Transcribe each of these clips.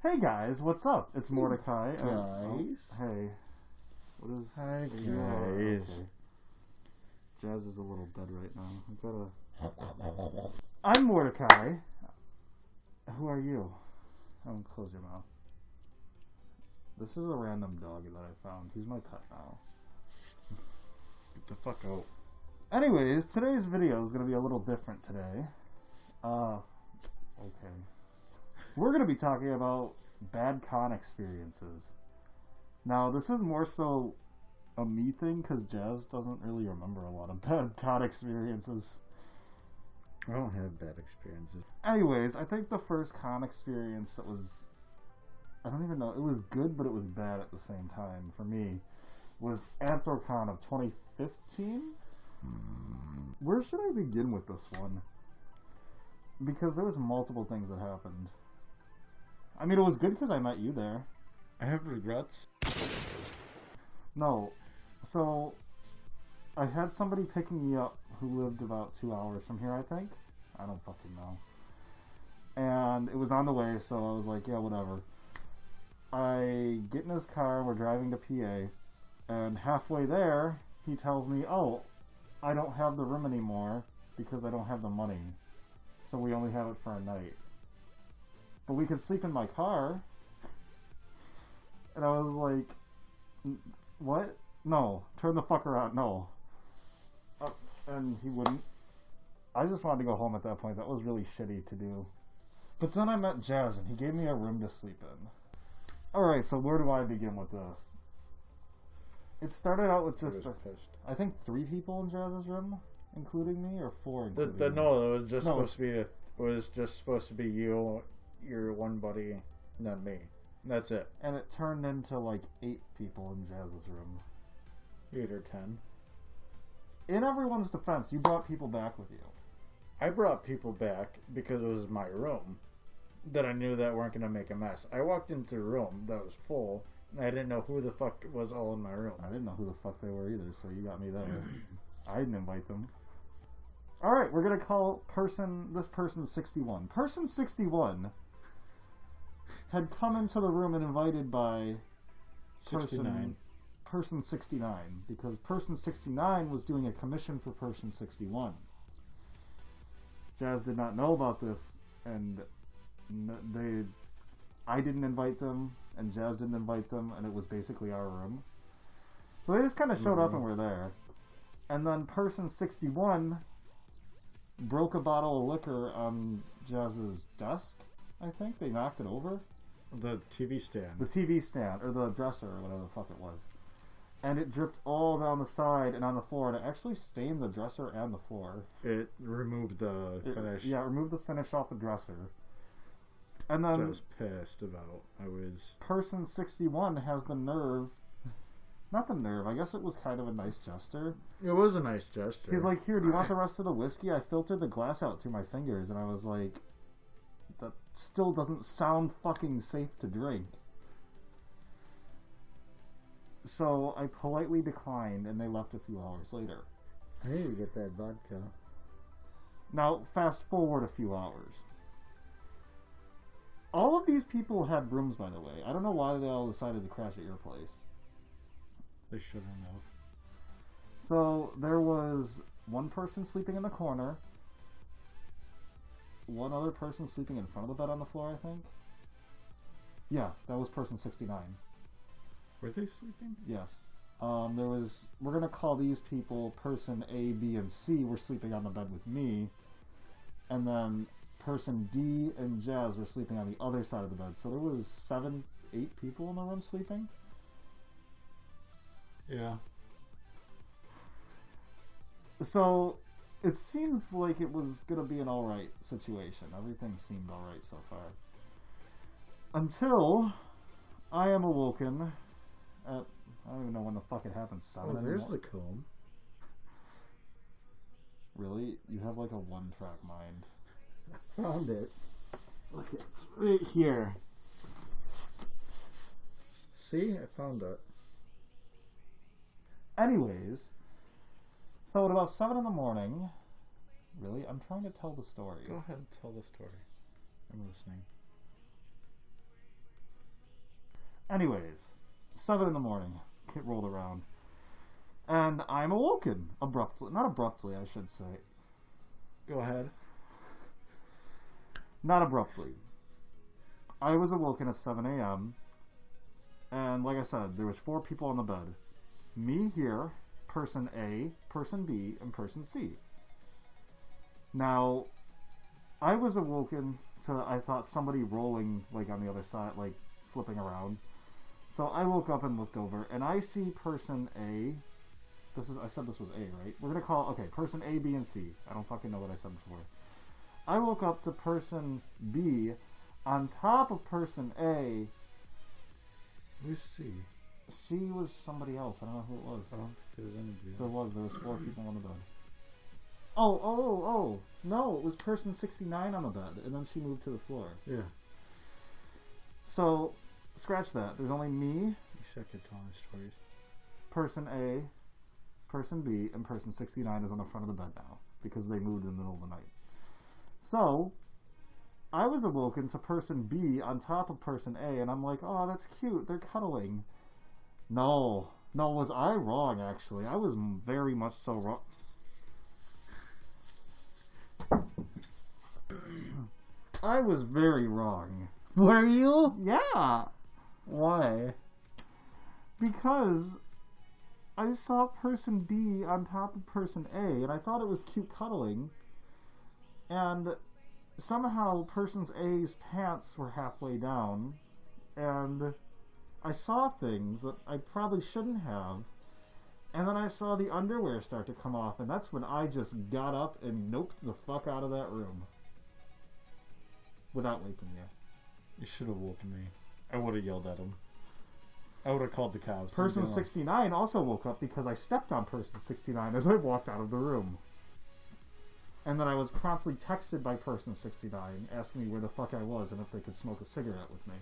Hey guys, what's up? It's Mordecai. Guys. Hey. What is... Hi guys. Okay. Jazz is a little dead right now. I'm Mordecai. Who are you? Close your mouth. This is a random doggy that I found. He's my pet now. Get the fuck out. Anyways, today's video is going to be a little different today. Okay. We're going to be talking about bad con experiences. Now, this is more so a me thing because Jazz doesn't really remember a lot of bad con experiences. I don't have bad experiences. Anyways, I think the first con experience that was... I don't even know. It was good, but it was bad at the same time for me. Was Anthrocon of 2015? Where should I begin with this one? Because there was multiple things that happened. I mean, it was good because I met you there. I have regrets. No. So, I had somebody picking me up who lived about 2 hours from here, I think. I don't fucking know. And it was on the way, so I was like, yeah, whatever. I get in his car, we're driving to PA, and halfway there, he tells me, oh, I don't have the room anymore because I don't have the money. So we only have it for a night. But we could sleep in my car. And I was like, what? No, turn the fucker out, no. And he wouldn't. I just wanted to go home at that point. That was really shitty to do. But then I met Jazz and he gave me a room to sleep in. Alright, so where do I begin with this? It started out with just, I think 3 people in Jazz's room, including me, or 4 including me. No, it was just supposed to be you, your one buddy, and then me. That's it. And it turned into like 8 people in Jazz's room. 8 or 10. In everyone's defense, you brought people back with you. I brought people back because it was my room that I knew that weren't going to make a mess. I walked into a room that was full, and I didn't know who the fuck was all in my room. I didn't know who the fuck they were either, so you got me there. I didn't invite them. Alright, we're going to call this person 61. Person 61 had come into the room and invited by 69. Person 69, because person 69 was doing a commission for person 61. Jazz did not know about this, and I didn't invite them, and Jazz didn't invite them, and it was basically our room. So they just kind of showed up and were there. And then person 61 broke a bottle of liquor on Jazz's desk, I think. They knocked it over. The TV stand. The TV stand, or the dresser, or whatever the fuck it was. And it dripped all down the side and on the floor, and it actually stained the dresser and the floor. It removed the finish. Yeah, it removed the finish off the dresser. And then... I was pissed about. Person 61 has the nerve... Not the nerve, I guess it was kind of a nice gesture. It was a nice gesture. He's like, here, do you want the rest of the whiskey? I filtered the glass out through my fingers, and I was like... That still doesn't sound fucking safe to drink. So I politely declined, and they left a few hours later. I need to get that vodka. Now, fast forward a few hours. All of these people had rooms, by the way. I don't know why they all decided to crash at your place. They shouldn't have. So there was one person sleeping in the corner. One other person sleeping in front of the bed on the floor, I think. Yeah, that was person 69. Were they sleeping? Yes. We're going to call these people person A, B, and C were sleeping on the bed with me. And then person D and Jazz were sleeping on the other side of the bed. So there was 7, 8 people in the room sleeping. Yeah. So it seems like it was going to be an alright situation. Everything seemed alright so far. Until I am awoken at, I don't even know when the fuck it happened. 7 there's the comb. Really? You have like a one-track mind. I found it. Look, it's right here. See? I found it. Anyways, so at about 7 in the morning... Really? I'm trying to tell the story. Go ahead and tell the story. I'm listening. Anyways, 7 in the morning. It rolled around. And I'm awoken abruptly. Not abruptly, I should say. Go ahead. Not abruptly. I was awoken at 7 a.m. And like I said, there was 4 people on the bed. Me here, person A, person B, and person C. Now, I was awoken to, I thought, somebody rolling, like, on the other side, like, flipping around. So I woke up and looked over, and I see person A. I said this was A, right? We're gonna call, okay, person A, B, and C. I don't fucking know what I said before. I woke up to person B on top of person A. Who's C? C was somebody else. I don't know who it was. I don't think there was anybody. There was 4 people on the bed. Oh. No, it was person 69 on the bed, and then she moved to the floor. Yeah. So, scratch that. There's only me, You suck at telling stories. person A, person B, and person 69 is on the front of the bed now, because they moved in the middle of the night. So, I was awoken to person B on top of person A, and I'm like, oh, that's cute. They're cuddling. No, was I wrong, actually? I was very much so wrong. I was very wrong. Were you? Yeah. Why? Because I saw person B on top of person A, and I thought it was cute cuddling. And somehow person A's pants were halfway down, and I saw things that I probably shouldn't have. And then I saw the underwear start to come off, and that's when I just got up and noped the fuck out of that room. Without waking you. You should have woken me. I would have yelled at him. I would have called the cops. Person 69 also woke up because I stepped on person 69 as I walked out of the room. And then I was promptly texted by person 69 asking me where the fuck I was and if they could smoke a cigarette with me.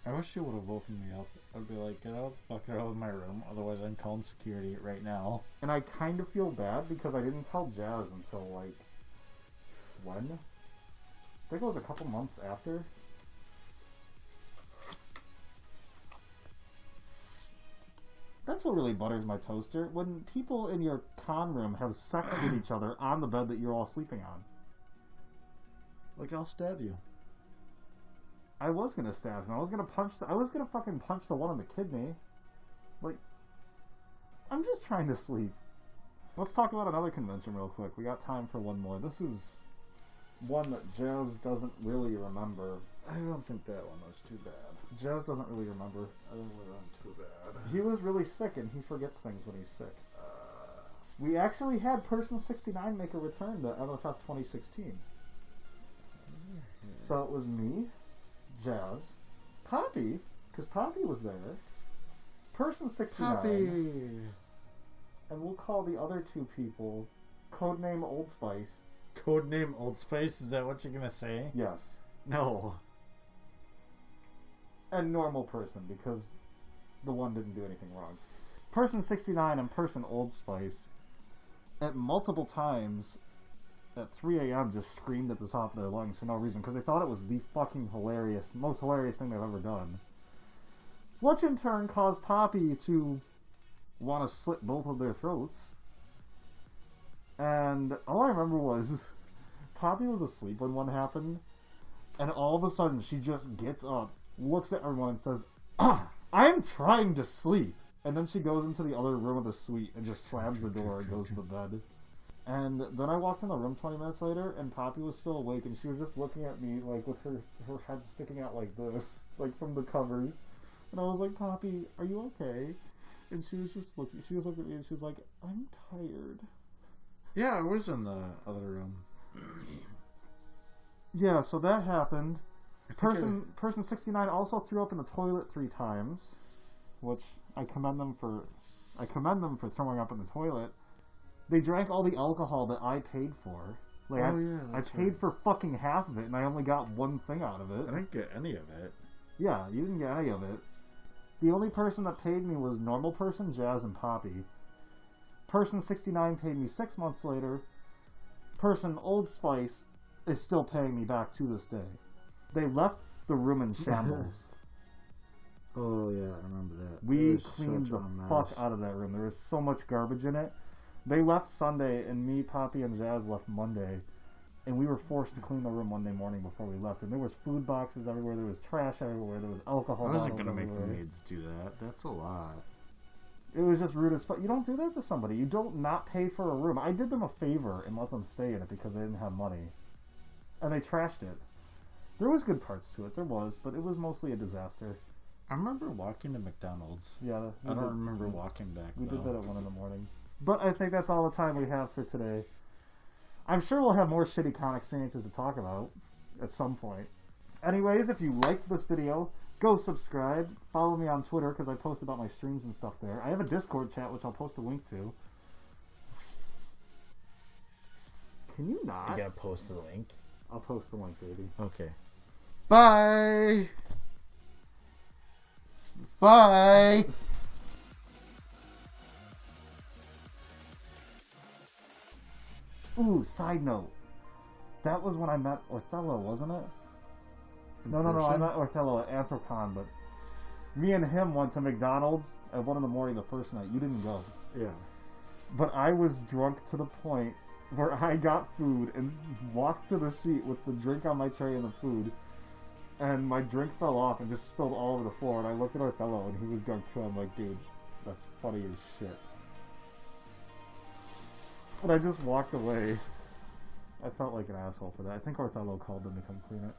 I wish you would have woken me up. I'd be like, get out the fuck out of my room, otherwise I'm calling security right now. And I kind of feel bad because I didn't tell Jazz until, like, when? I think it was a couple months after. That's what really butters my toaster. When people in your con room have sex with each other on the bed that you're all sleeping on. Like, I'll stab you. I was gonna stab him. I was gonna fucking punch the one in the kidney. Like, I'm just trying to sleep. Let's talk about another convention real quick. We got time for one more. This is one that Jazz doesn't really remember. I don't think that one was too bad. Jazz doesn't really remember. I think it wasn't too bad. He was really sick, and he forgets things when he's sick. We actually had Person 69 make a return to MFF 2016. So it was me, Jazz, Poppy, because Poppy was there, Person 69, Poppy! and we'll call the other 2 people codename Old Spice. Codename Old Spice? Is that what you're gonna say? Yes. No. And normal person, because the one didn't do anything wrong. Person 69 and Person Old Spice, at multiple times, at 3 a.m. just screamed at the top of their lungs for no reason, because they thought it was the fucking most hilarious thing they've ever done. Which in turn caused Poppy to want to slit both of their throats. And all I remember was Poppy was asleep when one happened, and all of a sudden she just gets up, looks at everyone and says, I'm trying to sleep. And then she goes into the other room of the suite and just slams the door and goes to the bed. And then I walked in the room 20 minutes later, and Poppy was still awake, and she was just looking at me, like, with her head sticking out like this, like, from the covers. And I was like, Poppy, are you okay? And she was just looking, at me, and she was like, I'm tired. Yeah, I was in the other room. Yeah, so that happened. Person 69 also threw up in the toilet 3 times, which I commend them for throwing up in the toilet. They drank all the alcohol that I paid for. Like, I paid for fucking half of it, and I only got one thing out of it. I didn't get any of it. Yeah, you didn't get any of it. The only person that paid me was normal person, Jazz, and Poppy. Person 69 paid me 6 months later. Person Old Spice is still paying me back to this day. They left the room in shambles. Oh yeah, I remember that. It We was cleaned such the a mess. fuck out of that room. There was so much garbage in it. They left Sunday, and me, Poppy, and Jazz left Monday. And we were forced to clean the room Monday morning before we left. And there was food boxes everywhere. There was trash everywhere. There was alcohol I bottles wasn't gonna make the everywhere. maids do that. That's a lot. It was just rude as fuck. You don't do that to somebody. You don't not pay for a room. I did them a favor and let them stay in it because they didn't have money. And they trashed it. There was good parts to it. There was. But it was mostly a disaster. I remember walking to McDonald's. Yeah. I don't remember walking back, We though. did that at 1 in the morning. But I think that's all the time we have for today. I'm sure we'll have more shitty con experiences to talk about at some point. Anyways, if you liked this video, go subscribe. Follow me on Twitter because I post about my streams and stuff there. I have a Discord chat which I'll post a link to. Can you not? You gotta post the link. I'll post the link, baby. Okay. Bye! Bye! Ooh, side note. That was when I met Othello, wasn't it? No, I met Othello at Anthrocon, but me and him went to McDonald's at 1 in the morning the first night. You didn't go. Yeah. But I was drunk to the point where I got food and walked to the seat with the drink on my tray and the food, and my drink fell off and just spilled all over the floor, and I looked at Othello and he was drunk too. I'm like, dude, that's funny as shit. And I just walked away. I felt like an asshole for that. I think Othello called them to come clean it.